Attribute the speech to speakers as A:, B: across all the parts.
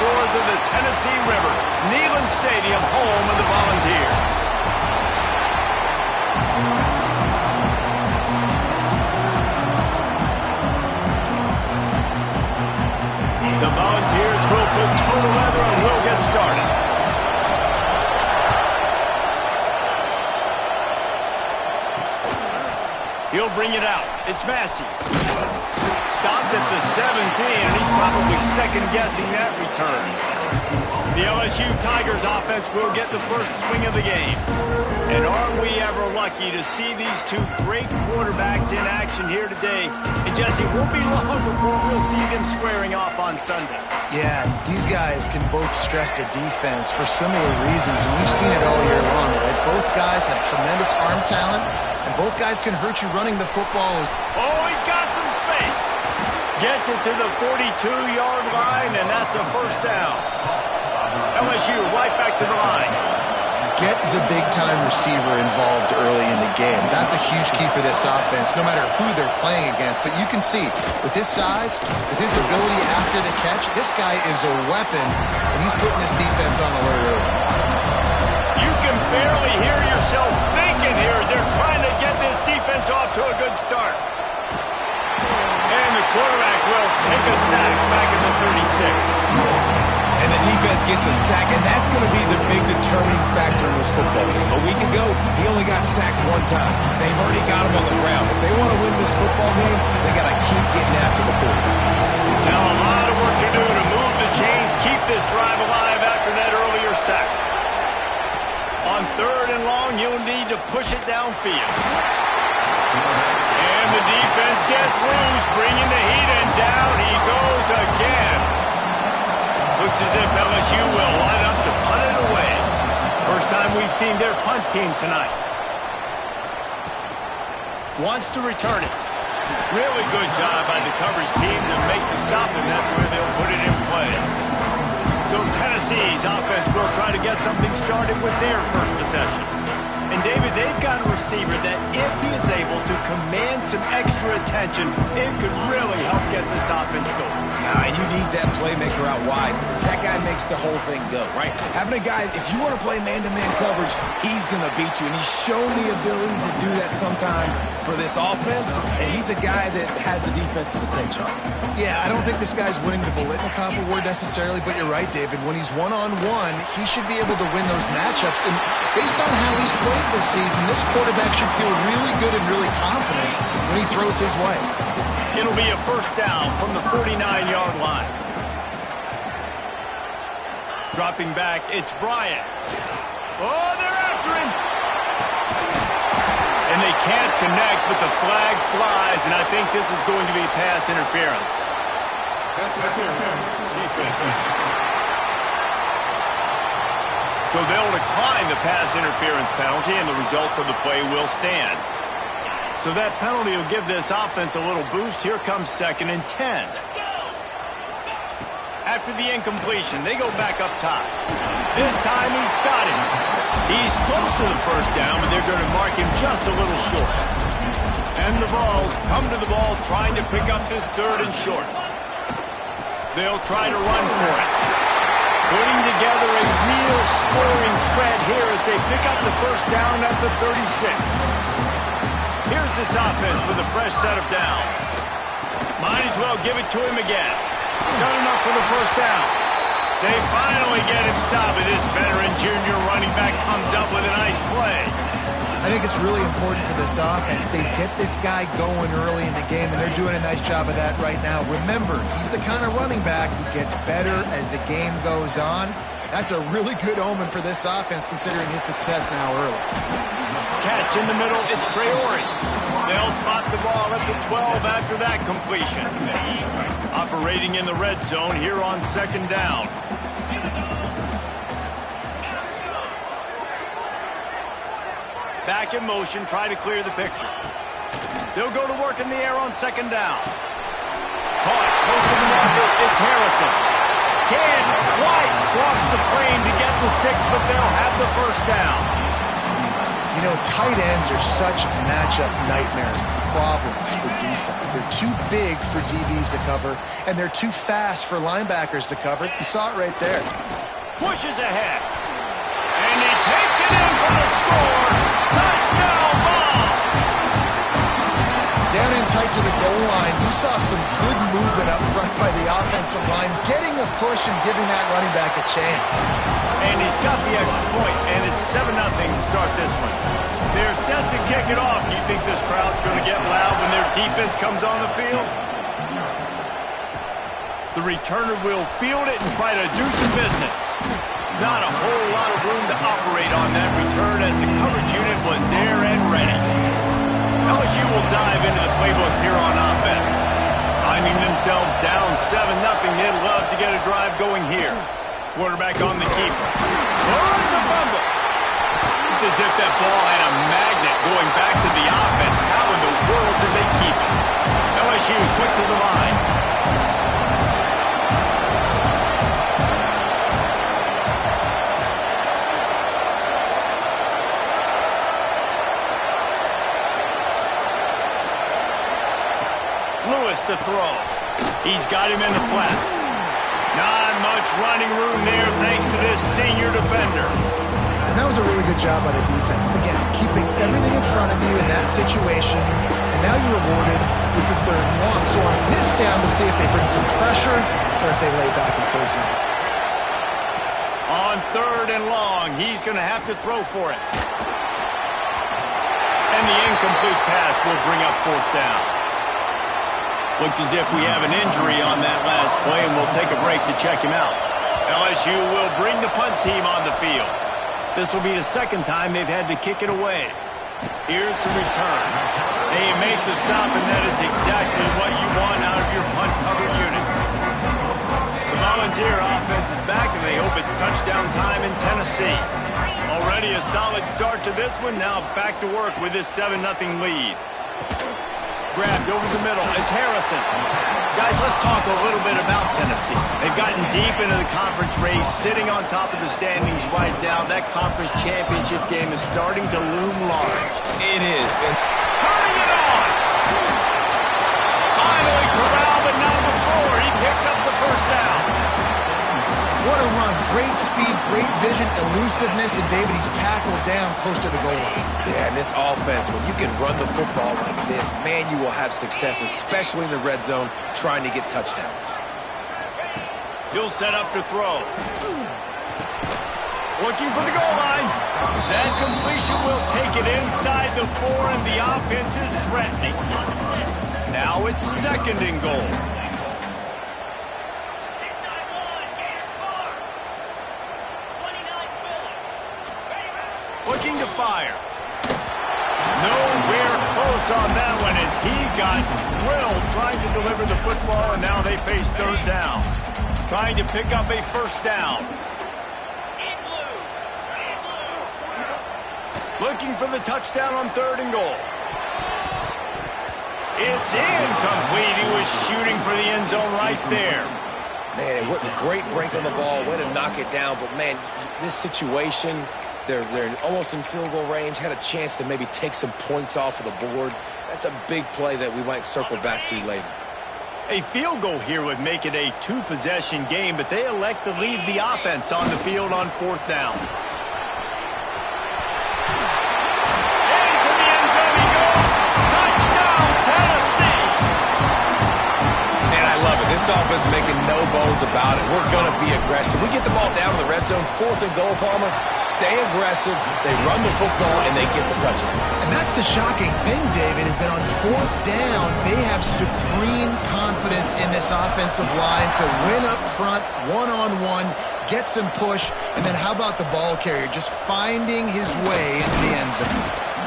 A: shores of the Tennessee River, Neyland Stadium, home of the Volunteers. The Volunteers will put total leather and will get started. He'll bring it out. It's Massey. Stopped at the 17, and he's probably second-guessing that return. The LSU Tigers offense will get the first swing of the game. And aren't we ever lucky to see these two great quarterbacks in action here today? And Jesse, won't be long before we'll see them squaring off on Sunday.
B: Yeah, these guys can both stress a defense for similar reasons, and we've seen it all year long, right? Both guys have tremendous arm talent, and both guys can hurt you running the football.
A: Oh, he's got some space. Gets it to the 42-yard line, and that's a first down. LSU right back to the line.
B: Get the big-time receiver involved early in the game. That's a huge key for this offense, no matter who they're playing against. But you can see, with his size, with his ability after the catch, this guy is a weapon, and he's putting this defense on alert early.
A: You can barely hear yourself thinking here as they're trying to get this defense off to a good start. And the quarterback will take a sack back in the 36.
C: And the defense gets a sack, and that's going to be the big determining factor in this football game. A week ago, he only got sacked one time. They've already got him on the ground. If they want to win this football game, they got to keep getting after the quarterback.
A: Now a lot of work to do to move the chains, keep this drive alive after that earlier sack. On third and long, you'll need to push it downfield. And the defense gets loose, bringing the heat, and down he goes again. Looks as if LSU will line up to punt it away. First time we've seen their punt team tonight. Wants to return it. Really good job by the coverage team to make the stop, and that's where they'll put it in play. So Tennessee's offense will try to get something started with their first possession. And David, they've got a receiver that if he is able to command some extra attention, it could really help get this offense going.
C: And you need that playmaker out wide. That guy makes the whole thing go, right? Having a guy, if you want to play man-to-man coverage, he's going to beat you. And he's shown the ability to do that sometimes for this offense. And he's a guy that has the defense's attention.
B: Yeah, I don't think this guy's winning the Bolitnikoff Award necessarily, but you're right, David. When he's one-on-one, he should be able to win those matchups. And based on how he's played this season, this quarterback should feel really good and really confident when he throws his way.
A: It'll be a first down from the 49-yard line. Dropping back, it's Bryant. Oh, they're after him. And they can't connect, but the flag flies, and I think this is going to be pass interference. Pass interference. So they'll decline the pass interference penalty, and the results of the play will stand. So that penalty will give this offense a little boost. Here comes 2nd and 10. After the incompletion, they go back up top. This time he's got him. He's close to the first down, but they're going to mark him just a little short. And the Vols come to the ball trying to pick up this 3rd and short. They'll try to run for it. Putting together a real scoring threat here as they pick up the first down at the 36. Here's this offense with a fresh set of downs. Might as well give it to him again. Got enough for the first down. They finally get him stopped, and this veteran junior running back comes up with a nice play.
B: I think it's really important for this offense. They get this guy going early in the game, and they're doing a nice job of that right now. Remember, he's the kind of running back who gets better as the game goes on. That's a really good omen for this offense, considering his success now early.
A: Catch in the middle, it's Traore. They'll spot the ball at the 12 after that completion. Operating in the red zone here on 2nd down. Back in motion, try to clear the picture. They'll go to work in the air on 2nd down. Caught, close to the marker, it's Harrison. Can't quite cross the plane to get the 6, but they'll have the first down.
B: You know, tight ends are such matchup nightmares, problems for defense. They're too big for DBs to cover, and they're too fast for linebackers to cover. You saw it right there.
A: Pushes ahead. And he takes it in for the score. Touchdown ball.
B: Down in tight to the goal line, you saw some good movement up front by the offensive line, getting a push and giving that running back a chance.
A: And he's got the extra point, and it's 7-0 to start this one. They're set to kick it off. Do you think this crowd's going to get loud when their defense comes on the field? The returner will field it and try to do some business. Not a whole lot of room to operate on that return as the coverage unit was there and ready. LSU will dive into the playbook here on offense. Finding themselves down 7-0, they'd love to get a drive going here. Quarterback on the keeper. Oh, it's a fumble. It's as if that ball had a magnet going back to the offense. How in the world did they keep it? LSU quick to the line. Lewis to throw. He's got him in the flat. Not much running room there thanks to this senior defender.
B: And that was a really good job by the defense. Again, keeping everything in front of you in that situation, and now you're rewarded with the 3rd and long. So on this down, we'll see if they bring some pressure or if they lay back and play some.
A: On 3rd and long, he's going to have to throw for it. And the incomplete pass will bring up 4th down. Looks as if we have an injury on that last play, and we'll take a break to check him out. LSU will bring the punt team on the field. This will be the 2nd time they've had to kick it away. Here's the return. They make the stop, and that is exactly what you want out of your punt cover unit. The Volunteer offense is back, and they hope it's touchdown time in Tennessee. Already a solid start to this one. Now back to work with this 7-0 lead. Grabbed over the middle. It's Harrison. Guys, let's talk a little bit about Tennessee. They've gotten deep into the conference race, sitting on top of the standings right now. That conference championship game is starting to loom large.
C: It is. And
A: turning it on. Finally corralled, but not before. He picks up the 1st down.
B: What a run. Great speed, great vision, elusiveness, and David, he's tackled down close to the goal line.
C: yeah, and this offense, when you can run the football like this, man, you will have success, especially in the red zone, trying to get touchdowns.
A: He'll set up to throw. Looking for the goal line. That completion will take it inside the 4, and the offense is threatening. Now it's 2nd and goal. Looking to fire. Nowhere close on that one as he got drilled trying to deliver the football, and now they face 3rd down. Trying to pick up a 1st down. Looking for the touchdown on 3rd and goal. It's incomplete. He was shooting for the end zone right there.
C: Man, what a great break on the ball. Way to knock it down. But, man, this situation, they're almost in field goal range, had a chance to maybe take some points off of the board. That's a big play that we might circle back to later.
A: A field goal here would make it a 2-possession game, but they elect to leave the offense on the field on 4th down. Into the end zone he goes. Touchdown, Tennessee!
C: Man, I love it. This offense making no bones about it. We're going to be aggressive. We get the ball down in the red zone, 4th and goal, Palmer. Stay aggressive. They run the football, and they get the touchdown.
B: And that's the shocking thing, David, is that on 4th down, they have supreme confidence in this offensive line to win up front, one-on-one, get some push, and then how about the ball carrier just finding his way into the end zone?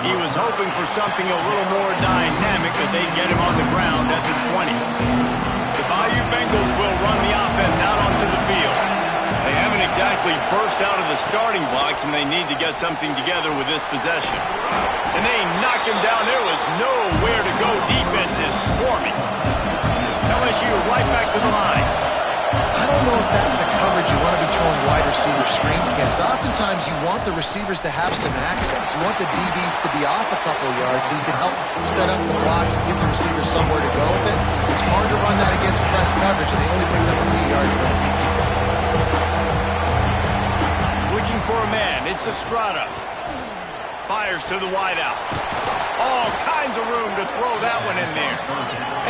A: He was hoping for something a little more dynamic, but they get him on the ground at the 20. The Bayou Bengals will run the offense out onto the field. They haven't exactly burst out of the starting blocks, and they need to get something together with this possession. And they knock him down. There was nowhere to go. Defense is swarming. LSU right back to the line.
B: I don't know if that's the coverage you want to be throwing wide receivers receiver screens against. Oftentimes, you want the receivers to have some access. You want the DBs to be off a couple yards so you can help set up the blocks and give the receivers somewhere to go with it. It's hard to run that against press coverage, and they only picked up a few yards there.
A: Looking for a man. It's Estrada. Fires to the wideout. All kinds of room to throw that one in there.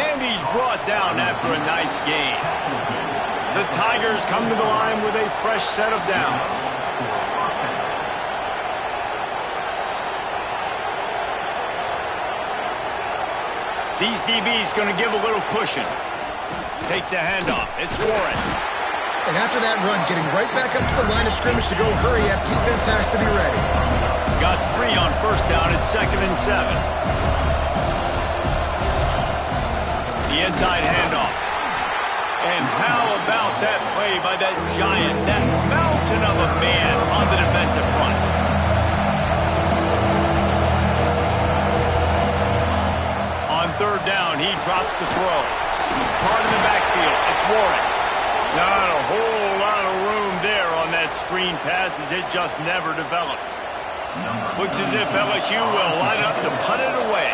A: And he's brought down after a nice gain. The Tigers come to the line with a fresh set of downs. These DBs going to give a little cushion. Takes the handoff. It's Warren.
B: And after that run, getting right back up to the line of scrimmage to go hurry up, defense has to be ready.
A: Got 3 on first down at 2nd and 7. The inside handoff. And how about that play by that giant, that mountain of a man on the defensive front? On 3rd down, he drops the throw. Part in the backfield, it's Warren. Not a whole lot of room there on that screen pass as it just never developed. Looks as if LSU will line up to punt it away.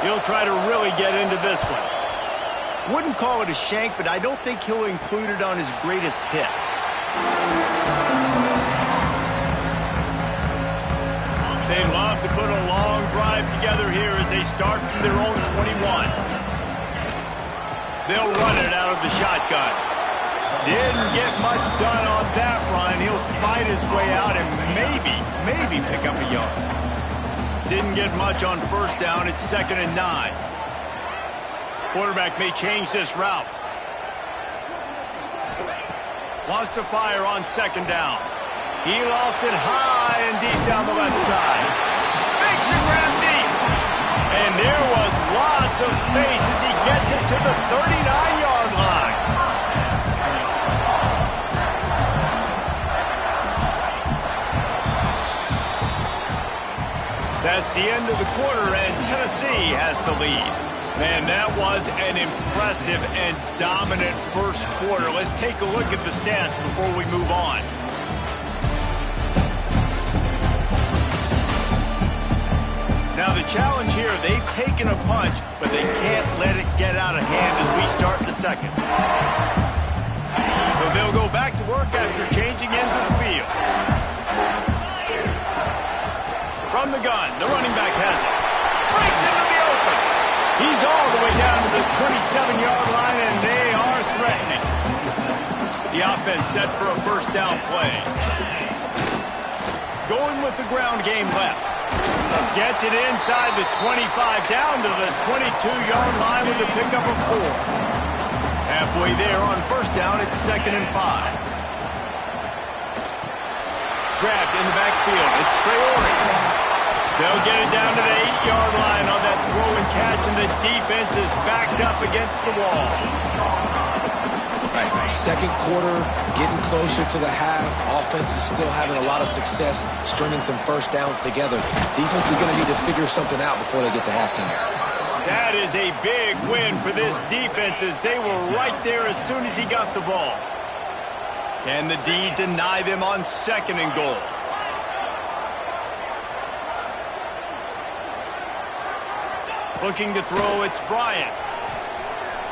A: He'll try to really get into this one. Wouldn't call it a shank, but I don't think he'll include it on his greatest hits. They love to put a long drive together here as they start from their own 21. They'll run it out of the shotgun. Didn't get much done on that run. He'll fight his way out and maybe pick up a yard. Didn't get much on first down. It's 2nd and 9. Quarterback may change this route. Wants to fire on 2nd down. He lost it high and deep down the left side. Makes the grab deep. And there was lots of space as he gets it to the 39-yard line. That's the end of the quarter, and Tennessee has the lead. Man, that was an impressive and dominant first quarter. Let's take a look at the stats before we move on. Now the challenge here, they've taken a punch, but they can't let it get out of hand as we start the second. So they'll go back to work after changing into the field. From the gun, the running back has it. Breaks into the open. He's all the way down to the 27-yard line, and they are threatening. The offense set for a first down play. Going with the ground game left. Gets it inside the 25, down to the 22-yard line with a pickup of 4. Halfway there on first down, it's 2nd and 5. Grabbed in the backfield. It's Traore. They'll get it down to the 8-yard line on that throw and catch, and the defense is backed up against the wall.
C: Right, second quarter, getting closer to the half. Offense is still having a lot of success stringing some first downs together. Defense is going to need to figure something out before they get to halftime.
A: That is a big win for this defense as they were right there as soon as he got the ball. Can the D deny them on 2nd and goal? Looking to throw, it's Bryant.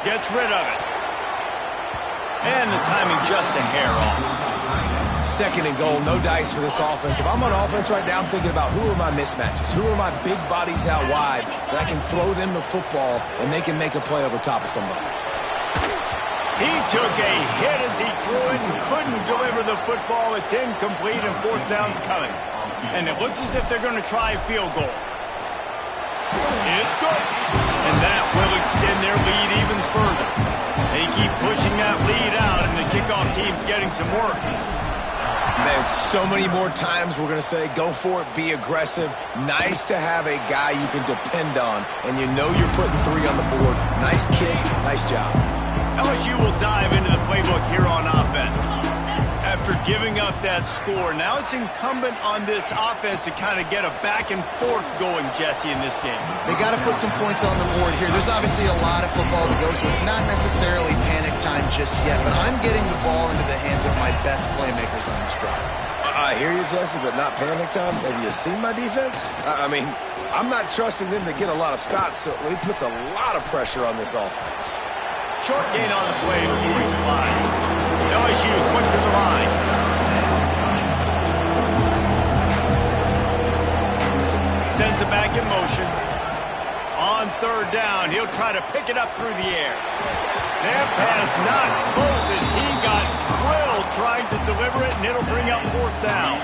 A: Gets rid of it. And the timing just a hair off.
C: 2nd and goal, no dice for this offense. If I'm on offense right now, I'm thinking about who are my mismatches? Who are my big bodies out wide that I can throw them the football and they can make a play over top of somebody?
A: He took a hit as he threw it and couldn't deliver the football. It's incomplete and 4th down's coming. And it looks as if they're going to try a field goal. It's good. And that will extend their lead even further. They keep pushing that lead out, and the kickoff team's getting some work.
C: Man, so many more times we're going to say, go for it, be aggressive. Nice to have a guy you can depend on, and you know you're putting 3 on the board. Nice kick, nice job.
A: LSU will dive into the playbook here on offense. After After giving up that score, now it's incumbent on this offense to kind of get a back and forth going, Jesse, in this game.
B: They got to put some points on the board here. There's obviously a lot of football to go, so it's not necessarily panic time just yet, but I'm getting the ball into the hands of my best playmakers on this drive.
C: I hear you, Jesse, but not panic time. Have you seen my defense? I mean, I'm not trusting them to get a lot of stops, so it puts a lot of pressure on this offense.
A: Short gain on the play before he slides. LSU quick to the line. Sends it back in motion. On third down, he'll try to pick it up through the air. That pass not close as he got drilled trying to deliver it, and it'll bring up fourth down.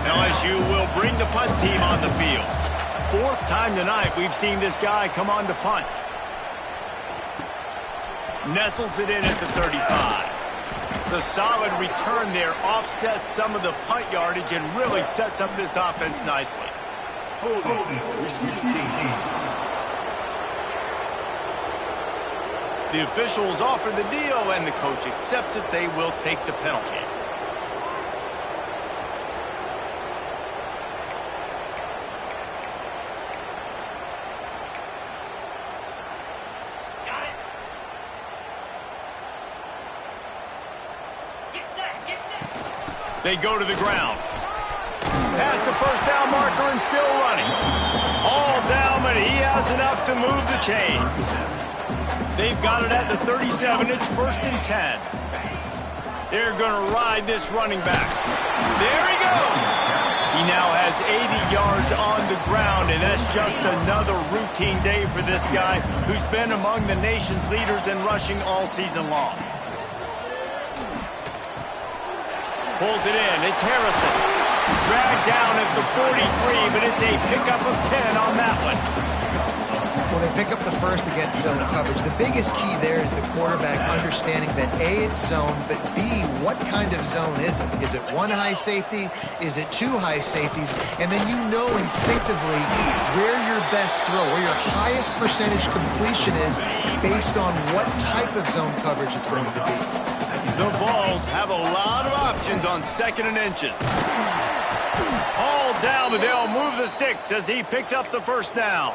A: LSU will bring the punt team on the field. Fourth time tonight we've seen this guy come on to punt. Nestles it in at the 35. The solid return there offsets some of the punt yardage and really sets up this offense nicely. The officials offer the deal, and the coach accepts it. They will take the penalty. They go to the ground. Past the first down marker and still running. All down, but he has enough to move the chains. They've got it at the 37. It's 1st and 10. They're going to ride this running back. There he goes. He now has 80 yards on the ground, and that's just another routine day for this guy who's been among the nation's leaders in rushing all season long. Pulls it in. It's Harrison. Dragged down at the 43, but it's a pickup of 10 on that one.
B: Well, they pick up the first against zone coverage. The biggest key there is the quarterback understanding that A, it's zone, but B, what kind of zone is it? Is it one high safety? Is it two high safeties? And then you know instinctively where your best throw, where your highest percentage completion is based on what type of zone coverage it's going to be.
A: The Vols have a lot of options on 2nd and inches. All down, but they'll move the sticks as he picks up the first down.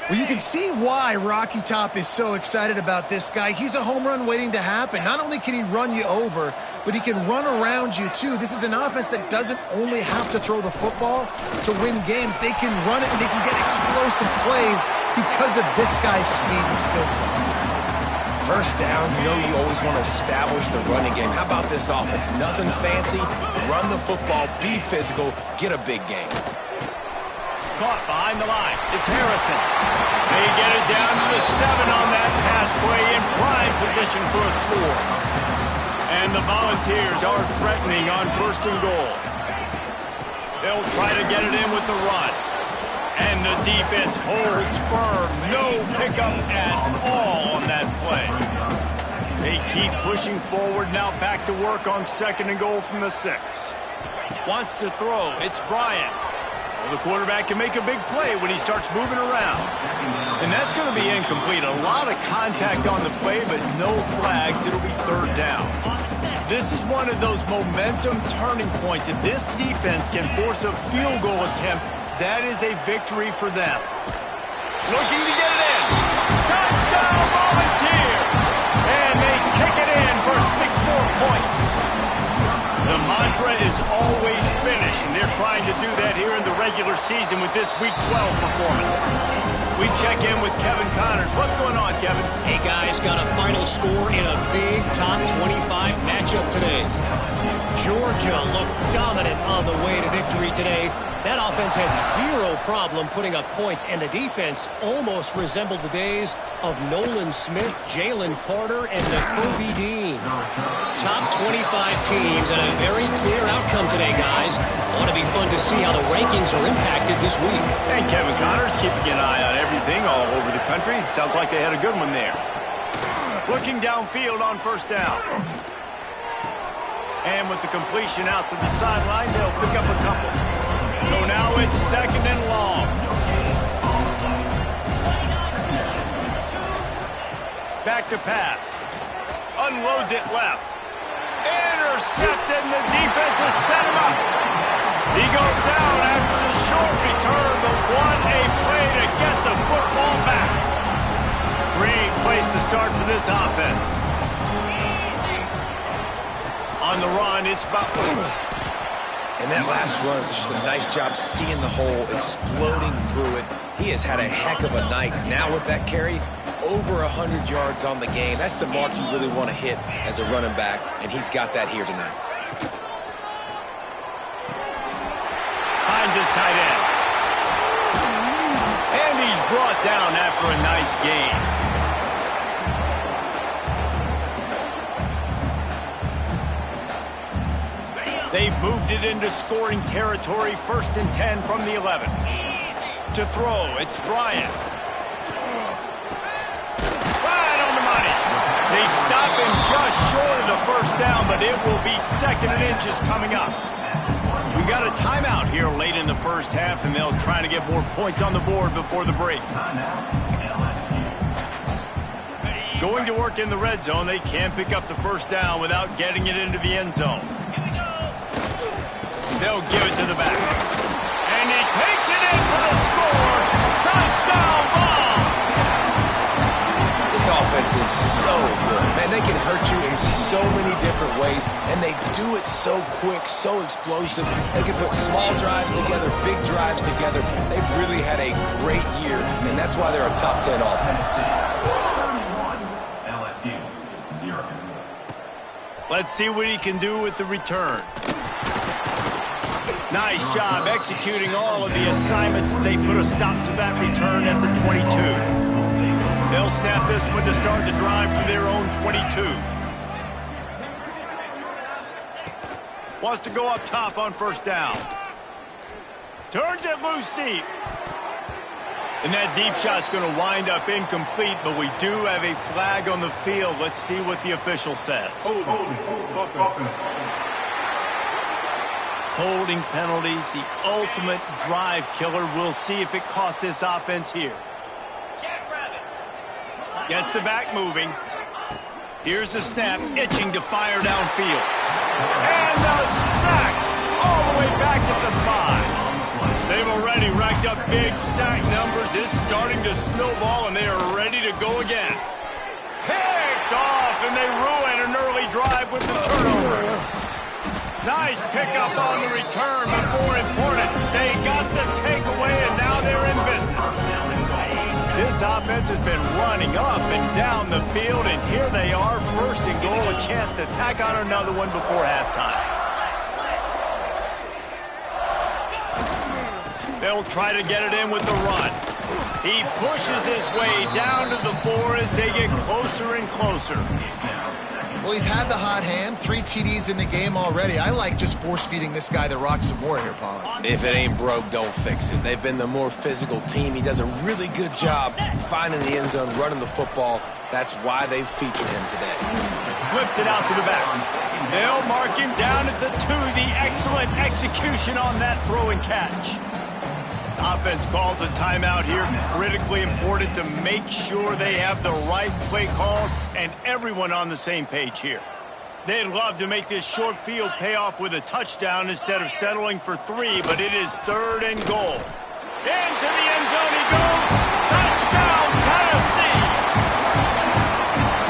B: Well, you can see why Rocky Top is so excited about this guy. He's a home run waiting to happen. Not only can he run you over, but he can run around you too. This is an offense that doesn't only have to throw the football to win games. They can run it and they can get explosive plays because of this guy's speed and skill set.
C: First down, you know you always want to establish the running game. How about this offense? Nothing fancy. Run the football, be physical, get a big game.
A: Caught behind the line. It's Harrison. They get it down to the 7 on that pass play in prime position for a score. And the Volunteers are threatening on 1st and goal. They'll try to get it in with the run. And the defense holds firm. No pickup at all on that play. They keep pushing forward, now back to work on 2nd and goal from the 6. Wants to throw. It's Bryant. Well, the quarterback can make a big play when he starts moving around. And that's going to be incomplete. A lot of contact on the play, but no flags. It'll be 3rd down. This is one of those momentum turning points. If this defense can force a field goal attempt, that is a victory for them. Looking to get it in. Touchdown, Volunteers! And they kick it in for 6 more points. The mantra is always finish, and they're trying to do that here in the regular season with this Week 12 performance. We check in with Kevin Connors. What's going on, Kevin?
D: Hey, guys, got a final score in a big top 25 matchup today. Georgia looked dominant on the way to victory today. That offense had zero problem putting up points, and the defense almost resembled the days of Nolan Smith, Jalen Carter, and Nakobe Dean. Top 25 teams and a very clear outcome today, guys. Ought to be fun to see how the rankings are impacted this week.
A: And Kevin Connors keeping an eye on everything all over the country. Sounds like they had a good one there. Looking downfield on 1st down. And with the completion out to the sideline, they'll pick up a couple. So now it's 2nd and long. Back to pass. Unloads it left. intercepted, and the defense has set him up. He goes down after the short return, but what a play to get the football back. Great place to start for this offense. On the run, it's Butler.
C: And that last run is just a nice job seeing the hole, exploding through it. He has had a heck of a night. Now with that carry, over 100 yards on the game. That's the mark you really want to hit as a running back, and he's got that here tonight.
A: Finds his tight end. And he's brought down after a nice gain. They've moved it into scoring territory, 1st and 10 from the 11. To throw, it's Bryant. Right on the money. They stop him just short of the 1st down, but it will be 2nd and inches coming up. We got a timeout here late in the 1st half, and they'll try to get more points on the board before the break. Going to work in the red zone, they can't pick up the 1st down without getting it into the end zone. They'll give it to the back. And he takes it in for the score. Touchdown ball.
C: This offense is so good. Man, they can hurt you in so many different ways, and they do it so quick, so explosive. They can put small drives together, big drives together. They've really had a great year, and that's why they're a top 10 offense.
E: LSU, 0.
A: Let's see what he can do with the return. Nice job executing all of the assignments as they put a stop to that return at the 22. They'll snap this one to start the drive from their own 22. Wants to go up top on 1st down. Turns it loose deep. And that deep shot's going to wind up incomplete, but we do have a flag on the field. Let's see what the official says. Holding penalties, the ultimate drive killer. We'll see if it costs this offense here. Gets the back moving. Here's the snap, itching to fire downfield. And the sack all the way back at the 5. They've already racked up big sack numbers. It's starting to snowball, and they are ready to go again. Picked off, and they ruin an early drive with the turnover. Nice pickup on the return, but more important, they got the takeaway, and now they're in business. This offense has been running up and down the field, and here they are, 1st and goal, a chance to tack on another one before halftime. They'll try to get it in with the run. He pushes his way down to the 4 as they get closer and closer.
B: Well, he's had the hot hand, 3 TDs in the game already. I like just force-feeding this guy the rock some more here, Pollard.
C: If it ain't broke, don't fix it. They've been the more physical team. He does a really good job finding the end zone, running the football. That's why they've featured him today.
A: Flips it out to the back. They'll mark him down at the 2. The excellent execution on that throw and catch. Offense calls a timeout here. Critically important to make sure they have the right play call and everyone on the same page here. They'd love to make this short field pay off with a touchdown instead of settling for 3, but it is 3rd and goal. Into the end zone he goes. Touchdown, Tennessee!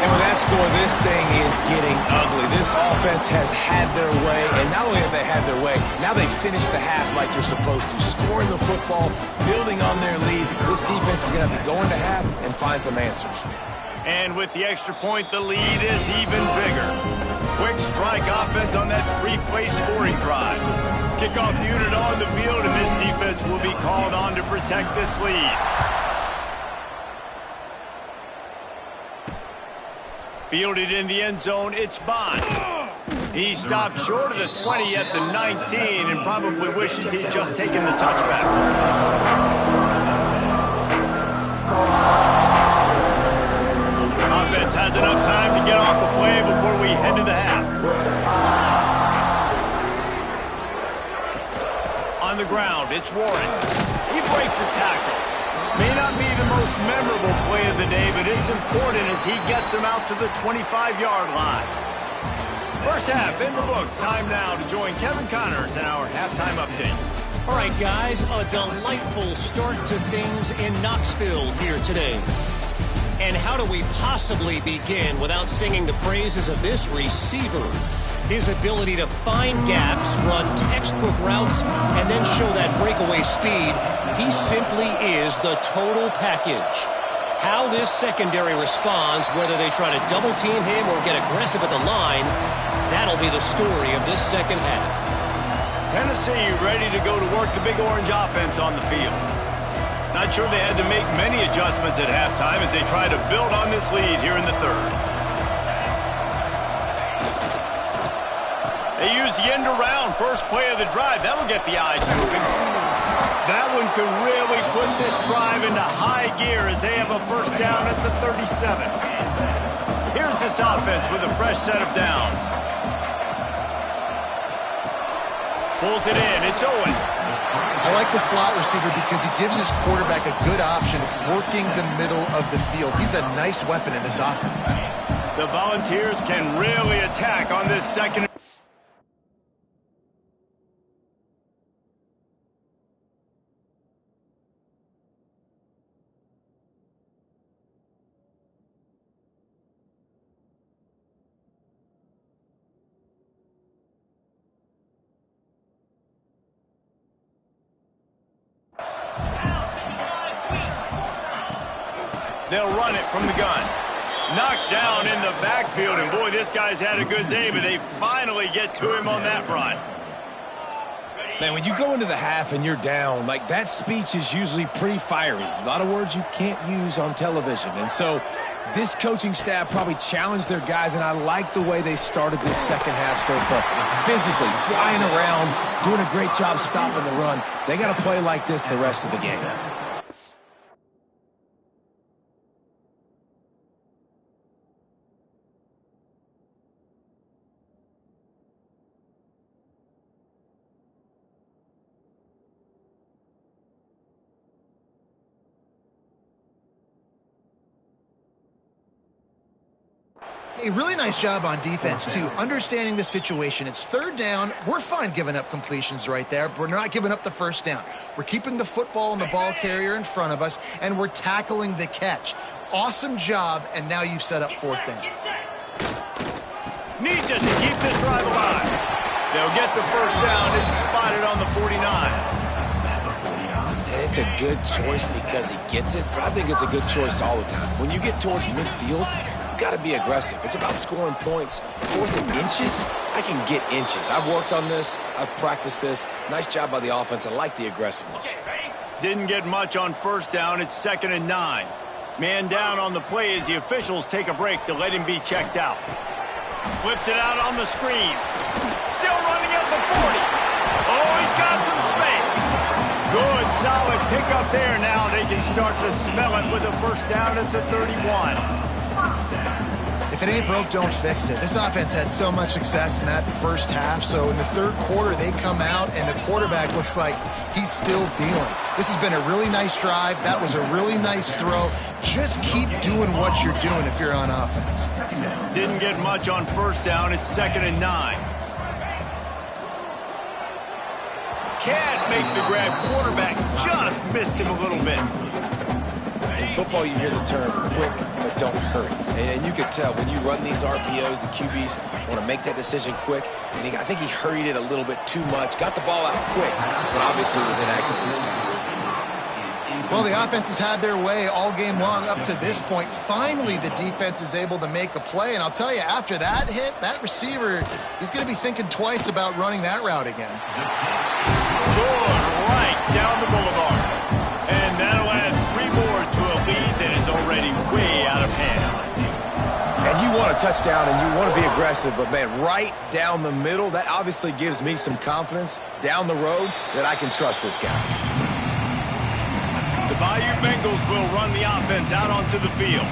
C: And with that score, this thing is getting ugly. This offense has had their way, and not only have they had their way, now they finished the half like you're supposed to, scoring the football, building on their lead. This defense is going to have to go into half and find some answers.
A: And with the extra point, the lead is even bigger. Quick strike offense on that 3-play scoring drive. Kickoff unit on the field, and this defense will be called on to protect this lead. Fielded in the end zone, it's Bond. He stopped short of the 20 at the 19 and probably wishes he'd just taken the touchback. Offense has enough time to get off the play before we head to the half. On the ground, it's Warren. He breaks the tackle. May not be the most memorable play of the day, but it's important as he gets him out to the 25-yard line. First half in the books. Time now to join Kevin Connors in our halftime update.
D: All right, guys, a delightful start to things in Knoxville here today. And how do we possibly begin without singing the praises of this receiver? His ability to find gaps, run textbook routes, and then show that breakaway speed. He simply is the total package. How this secondary responds, whether they try to double-team him or get aggressive at the line, that'll be the story of this second half.
A: Tennessee ready to go to work the big orange offense on the field. Not sure they had to make many adjustments at halftime as they try to build on this lead here in the third. They use the end around first play of the drive. That'll get the eyes moving. That one could really put this drive into high gear as they have a first down at the 37. Here's this offense with a fresh set of downs. Pulls it in. It's Owen.
B: I like the slot receiver because he gives his quarterback a good option working the middle of the field. He's a nice weapon in this offense.
A: The Volunteers can really attack on this second. They'll run it from the gun. Knocked down in the backfield, and boy, this guy's had a good day, but they finally get to him on that run.
C: Man, when you go into the half and you're down, like that speech is usually pretty fiery. A lot of words you can't use on television. And so this coaching staff probably challenged their guys, and I like the way they started this second half so far. Physically, flying around, doing a great job stopping the run. They got to play like this the rest of the game.
B: A really nice job on defense, too, understanding the situation. It's third down. We're fine giving up completions right there, but we're not giving up the first down. We're keeping the football and the ball carrier in front of us, and we're tackling the catch. Awesome job, and now you've set up fourth down.
A: Needs it to keep this drive alive. They'll get the first down. It's spotted on the 49.
C: And it's a good choice because he gets it, but I think it's a good choice all the time. When you get towards midfield, got to be aggressive. It's about scoring points. Fourth and inches, I can get inches. I've worked on this. I've practiced this. Nice job by the offense. I like the aggressiveness.
A: Didn't get much on first down. It's 2nd and 9. Man down on the play as the officials take a break to let him be checked out. Flips it out on the screen. Still running at the 40. Oh, he's got some space. Good, solid pickup there. Now they can start to smell it with a first down at the 31.
B: If it ain't broke, don't fix it. This offense had so much success in that first half, so in the third quarter, they come out, and the quarterback looks like he's still dealing. This has been a really nice drive. That was a really nice throw. Just keep doing what you're doing if you're on offense.
A: Didn't get much on first down. It's 2nd and 9. Can't make the grab. Quarterback just missed him a little bit.
C: In football, you hear the term quick, but don't hurry. And you can tell when you run these RPOs, the QBs want to make that decision quick. And I think he hurried it a little bit too much. Got the ball out quick, but obviously was inaccurate in his pass.
B: Well, the offense has had their way all game long up to this point. Finally, the defense is able to make a play. And I'll tell you, after that hit, that receiver, he's going to be thinking twice about running that route again.
A: Good, right down the boulevard. And that'll add 3 more to a lead that is already way out of hand.
C: And you want a touchdown and you want to be aggressive, but, man, right down the middle, that obviously gives me some confidence down the road that I can trust this guy.
A: The Bayou Bengals will run the offense out onto the field.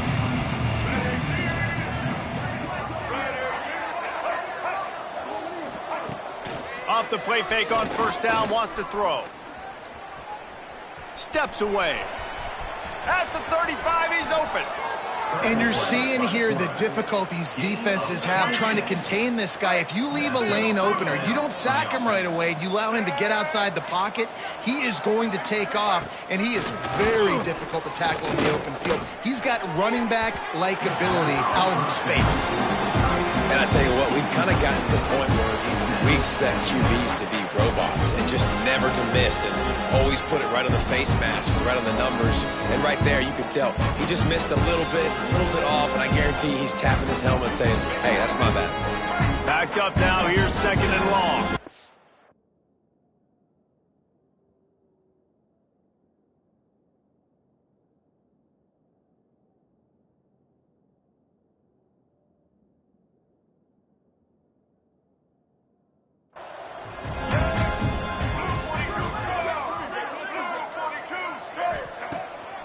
A: Off the play fake on first down, wants to throw. Steps away. At the 35, he's open.
B: And you're seeing here the difficulties defenses have trying to contain this guy. If you leave a lane open or you don't sack him right away, you allow him to get outside the pocket, he is going to take off, and he is very difficult to tackle in the open field. He's got running back-like ability out in space.
C: And I tell you what, we've kind of gotten to the point where we expect QBs to be robots and just never to miss and always put it right on the face mask, right on the numbers. And right there, you can tell he just missed a little bit off, and I guarantee he's tapping his helmet saying, hey, that's my bad.
A: Back up now. Here's 2nd and long.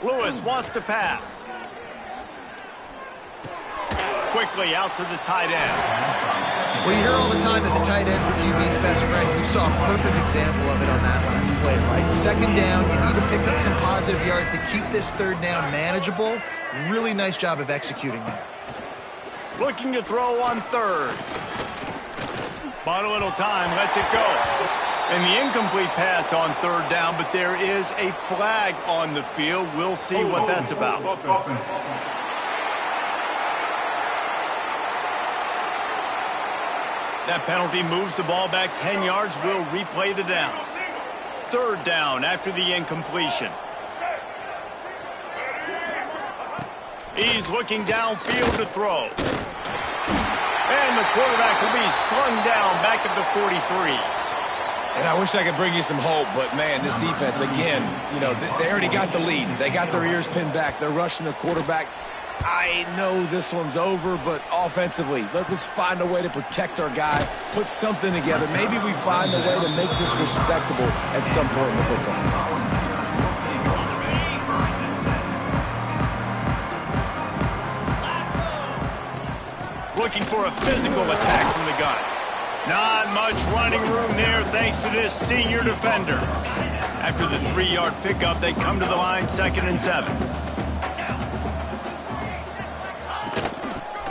A: Lewis wants to pass. Quickly out to the tight end.
B: Well, you hear all the time that the tight end's the QB's best friend. You saw a perfect example of it on that last play, right? 2nd down, you need to pick up some positive yards to keep this 3rd down manageable. Really nice job of executing there.
A: Looking to throw on 3rd. Bought a little time, lets it go. And the incomplete pass on 3rd down, but there is a flag on the field. We'll see what that's about. That penalty moves the ball back 10 yards. We'll replay the down. 3rd down after the incompletion. He's looking downfield to throw. And the quarterback will be slung down back at the 43.
C: And I wish I could bring you some hope, but, man, this defense, again, you know, they already got the lead. They got their ears pinned back. They're rushing the quarterback. I know this one's over, but offensively, let's find a way to protect our guy, put something together. Maybe we find a way to make this respectable at some point in the football.
A: Looking for a physical attack from the gun. Not much running room there thanks to this senior defender. After the 3-yard pickup, they come to the line 2nd and 7.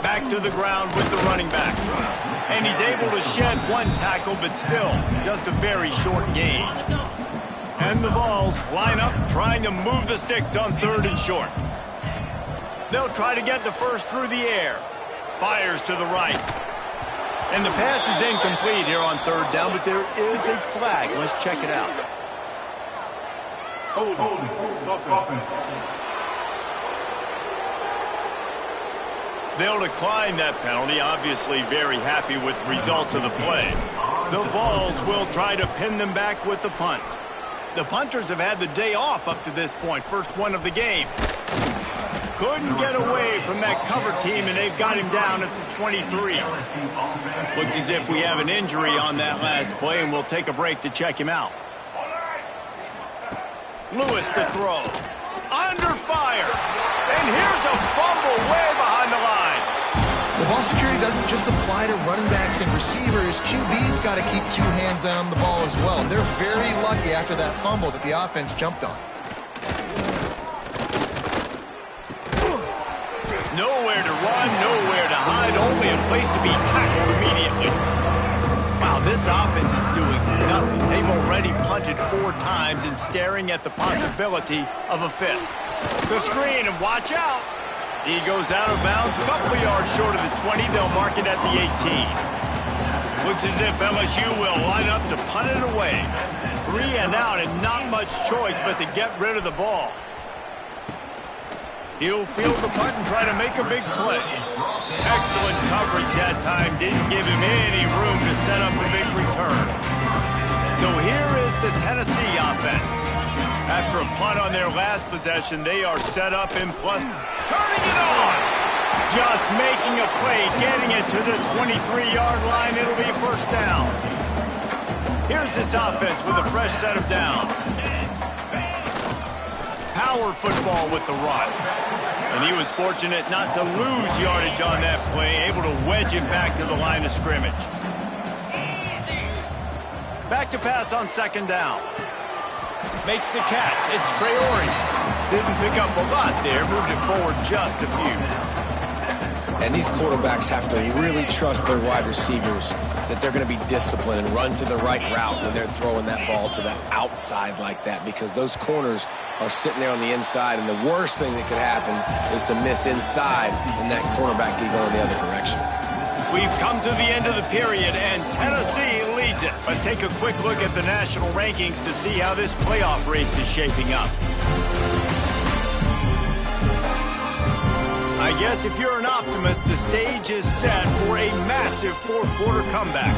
A: Back to the ground with the running back. And he's able to shed 1 tackle, but still just a very short gain. And the Vols line up trying to move the sticks on 3rd and short. They'll try to get the first through the air. Fires to the right. And the pass is incomplete here on 3rd down, but there is a flag. Let's check it out. They'll decline that penalty, obviously very happy with the results of the play. The Vols will try to pin them back with the punt. The punters have had the day off up to this point, first one of the game. Couldn't get away from that cover team, and they've got him down at the 23. Looks as if we have an injury on that last play, and we'll take a break to check him out. Lewis to throw. Under fire. And here's a fumble way behind the line.
B: The ball security doesn't just apply to running backs and receivers. QB's got to keep 2 hands on the ball as well. They're very lucky after that fumble that the offense jumped on.
A: Nowhere to run, nowhere to hide, only a place to be tackled immediately. Wow, this offense is doing nothing. They've already punted 4 times and staring at the possibility of a 5th. The screen, and watch out. He goes out of bounds, a couple of yards short of the 20. They'll mark it at the 18. Looks as if LSU will line up to punt it away. 3 and out, and not much choice but to get rid of the ball. He'll field the punt and try to make a big play. Excellent coverage that time. Didn't give him any room to set up a big return. So here is the Tennessee offense. After a punt on their last possession, they are set up in plus. Turning it on! Just making a play, getting it to the 23-yard line. It'll be 1st down. Here's this offense with a fresh set of downs. Power football with the run. And he was fortunate not to lose yardage on that play, able to wedge it back to the line of scrimmage. Back to pass on 2nd down. Makes the catch. It's Traore. Didn't pick up a lot there, moved it forward just a few.
C: And these quarterbacks have to really trust their wide receivers that they're going to be disciplined and run to the right route when they're throwing that ball to the outside like that, because those corners are sitting there on the inside, and the worst thing that could happen is to miss inside and that quarterback be going the other direction.
A: We've come to the end of the period, and Tennessee leads it. Let's take a quick look at the national rankings to see how this playoff race is shaping up. I guess if you're an optimist, the stage is set for a massive fourth-quarter comeback.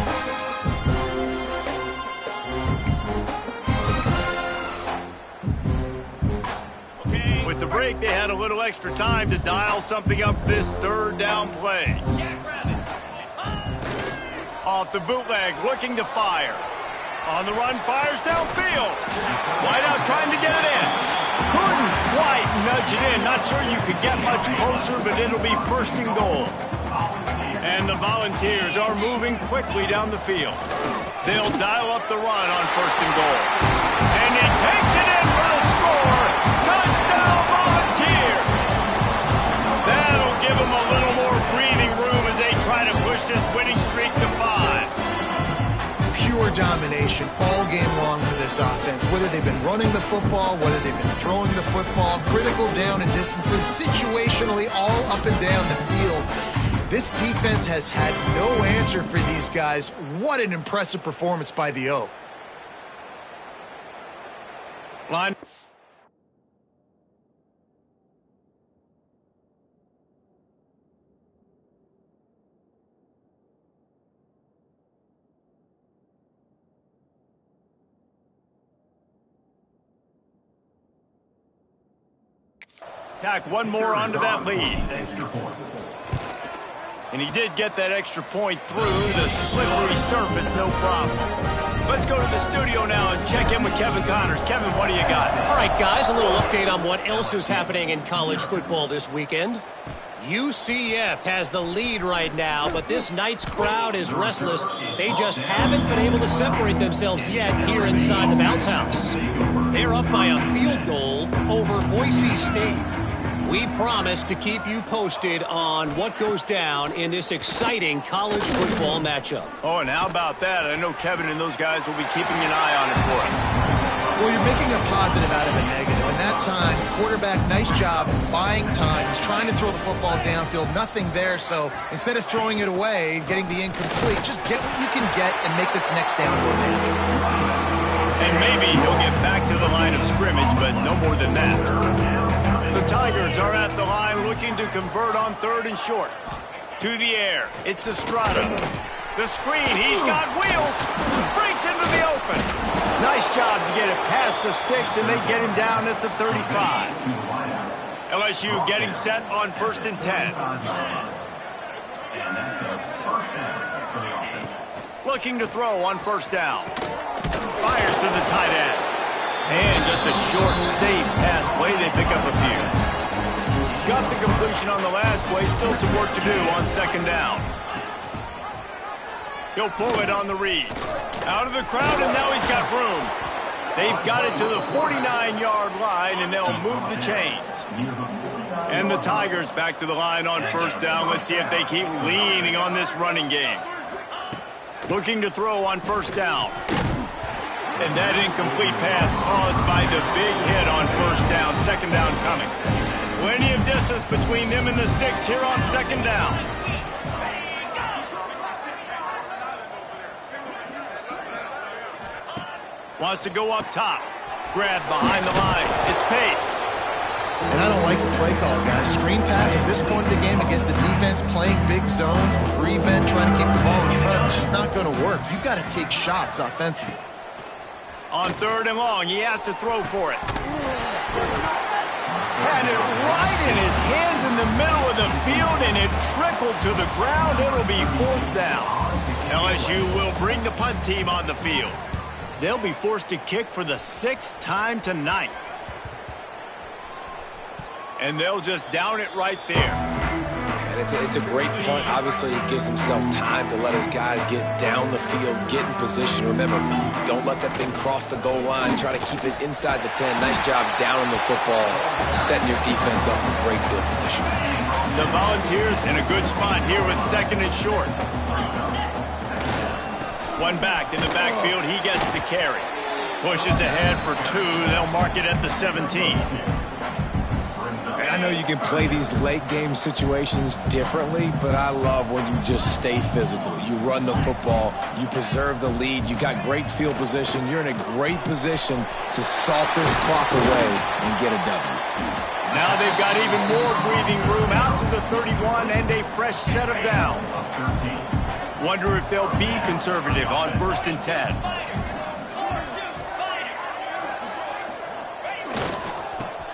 A: With the break, they had a little extra time to dial something up for this third down play. Off the bootleg, looking to fire. On the run, fires downfield. Wide out, trying to get it in. Couldn't quite nudge it in. Not sure you could get much closer, but it'll be first and goal. And the Volunteers are moving quickly down the field. They'll dial up the run on first and goal. And he takes it in for the score. Touchdown, Volunteers! That'll give them a little more breathing room as they try to push this winning streak to 5.
B: Pure domination all game long for this offense. Whether they've been running the football, whether they've been throwing the football, critical down and distances, situationally all up and down the field. This defense has had no answer for these guys. What an impressive performance by the O.
A: Line. Tack one more onto that lead. And he did get that extra point through the slippery surface, no problem. Let's go to the studio now and check in with Kevin Connors. Kevin, what do you got?
D: All right, guys, a little update on what else is happening in college football this weekend. UCF has the lead right now, but this night's crowd is restless. They just haven't been able to separate themselves yet here inside the bounce house. They're up by a field goal over Boise State. We promise to keep you posted on what goes down in this exciting college football matchup.
A: Oh, and how about that? I know Kevin and those guys will be keeping an eye on it for us.
B: Well, you're making a positive out of a negative. In that time, quarterback, nice job buying time. He's trying to throw the football downfield. Nothing there, so instead of throwing it away, getting the incomplete, just get what you can get and make this next down more manageable.
A: And maybe he'll get back to the line of scrimmage, but no more than that. The Tigers are at the line looking to convert on third and short. To the air, it's Estrada. The screen, he's got wheels, breaks into the open. Nice job to get it past the sticks, and they get him down at the 35. LSU getting set on 1st and 10. Looking to throw on first down. Fires to the tight end. And just a short, safe pass play. They pick up a few. Got the completion on the last play. Still some work to do on second down. He'll pull it on the read. Out of the crowd, and now he's got room. They've got it to the 49-yard line, and they'll move the chains. And the Tigers back to the line on first down. Let's see if they keep leaning on this running game. Looking to throw on first down. And that incomplete pass caused by the big hit on first down. Second down coming. Plenty of distance between them and the sticks here on second down. Wants to go up top. Grab behind the line. It's Pace.
B: And I don't like the play call, guys. Screen pass at this point in the game against the defense, playing big zones, prevent, trying to keep the ball in front. It's just not going to work. You've got to take shots offensively.
A: On third and long, he has to throw for it. Had it right in his hands in the middle of the field, and it trickled to the ground. It'll be fourth down. LSU will bring the punt team on the field. They'll be forced to kick for the 6th time tonight. And they'll just down it right there.
C: and it's a great punt. Obviously, it gives himself time to let his guys get down the field, get in position. Remember, don't let that thing cross the goal line. Try to keep it inside the 10. Nice job down in the football, setting your defense up for great field position.
A: The Volunteers in a good spot here with 2nd and short. One back in the backfield. He gets the carry. Pushes ahead for 2. They'll mark it at the 17.
C: And I know you can play these late game situations differently, but I love when you just stay physical. You run the football, you preserve the lead, you got great field position, you're in a great position to salt this clock away and get a W.
A: Now they've got even more breathing room out to the 31 and a fresh set of downs. Wonder if they'll be conservative on 1st and 10.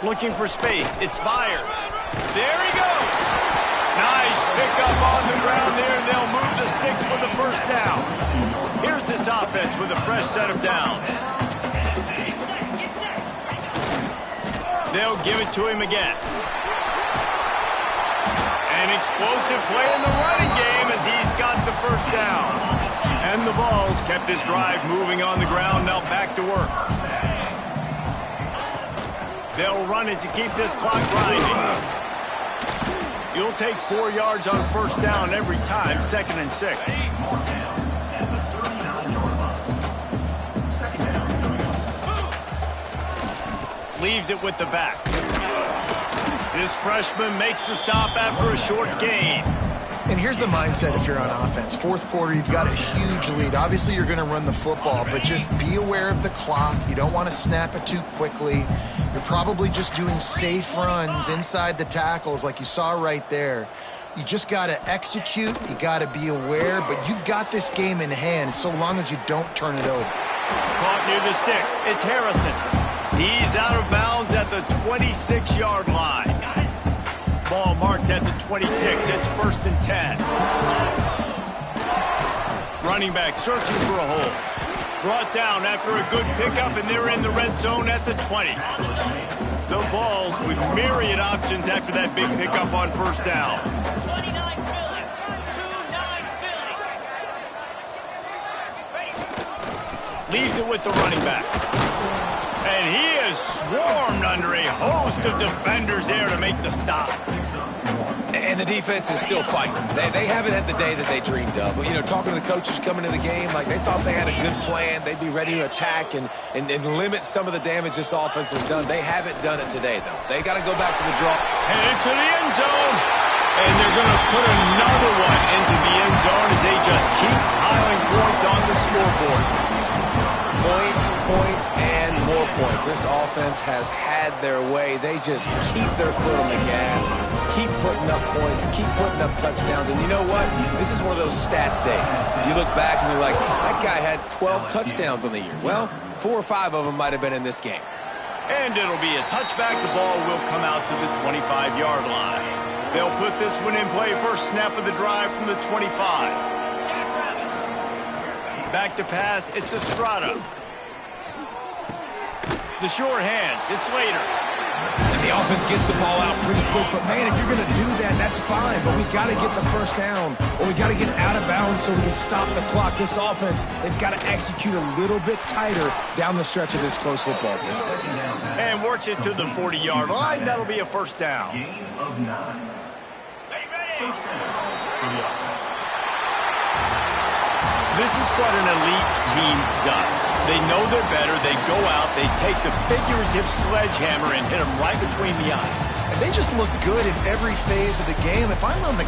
A: Looking for space. It's fired. There he goes. Nice pickup on the ground there, and they'll move the sticks for the 1st down. Here's this offense with a fresh set of downs. They'll give it to him again. An explosive play in the running game as he's got the 1st down. And the Vols kept this drive moving on the ground, now back to work. They'll run it to keep this clock grinding. You'll take 4 yards on 1st down every time, 2nd and 6. Leaves it with the back. This freshman makes the stop after a short gain.
B: And here's the mindset if you're on offense. 4th quarter, you've got a huge lead. Obviously, you're going to run the football, but just be aware of the clock. You don't want to snap it too quickly. You're probably just doing safe runs inside the tackles like you saw right there. You just got to execute. You got to be aware, but you've got this game in hand so long as you don't turn it over.
A: Caught near the sticks. It's Harrison. He's out of bounds at the 26-yard line. Ball marked at the 26. It's 1st and 10. Running back searching for a hole. Brought down after a good pickup, and they're in the red zone at the 20. The Vols with myriad options after that big pickup on 1st down. Leaves it with the running back. And he is swarmed under a host of defenders there to make the stop.
C: And the defense is still fighting. They haven't had the day that they dreamed of. But, you know, talking to the coaches coming into the game, like they thought they had a good plan. They'd be ready to attack and limit some of the damage this offense has done. They haven't done it today, though. They got to go back to the draw.
A: Headed to the end zone. And they're going to put another one into the end zone as they just keep piling points on the scoreboard.
C: Points, and more points. This offense has had their way. They just keep their foot on the gas, keep putting up points, keep putting up touchdowns. And you know what? This is one of those stats days. You look back and you're like, that guy had 12 touchdowns on the year. Well, 4 or 5 of them might have been in this game.
A: And it'll be a touchback. The ball will come out to the 25-yard line. They'll put this one in play. First snap of the drive from the 25. Back to pass, it's Estrada. The short hands, it's Slater.
C: And the offense gets the ball out pretty quick, but man, if you're going to do that, that's fine. But we got to get the 1st down, or we got to get out of bounds so we can stop the clock. This offense, they've got to execute a little bit tighter down the stretch of this close football game.
A: And works it to the 40-yard line. That'll be a 1st down. This is what an elite team does. They know they're better. They go out. They take the figurative sledgehammer and hit them right between the eyes.
B: And they just look good in every phase of the game. If I'm on the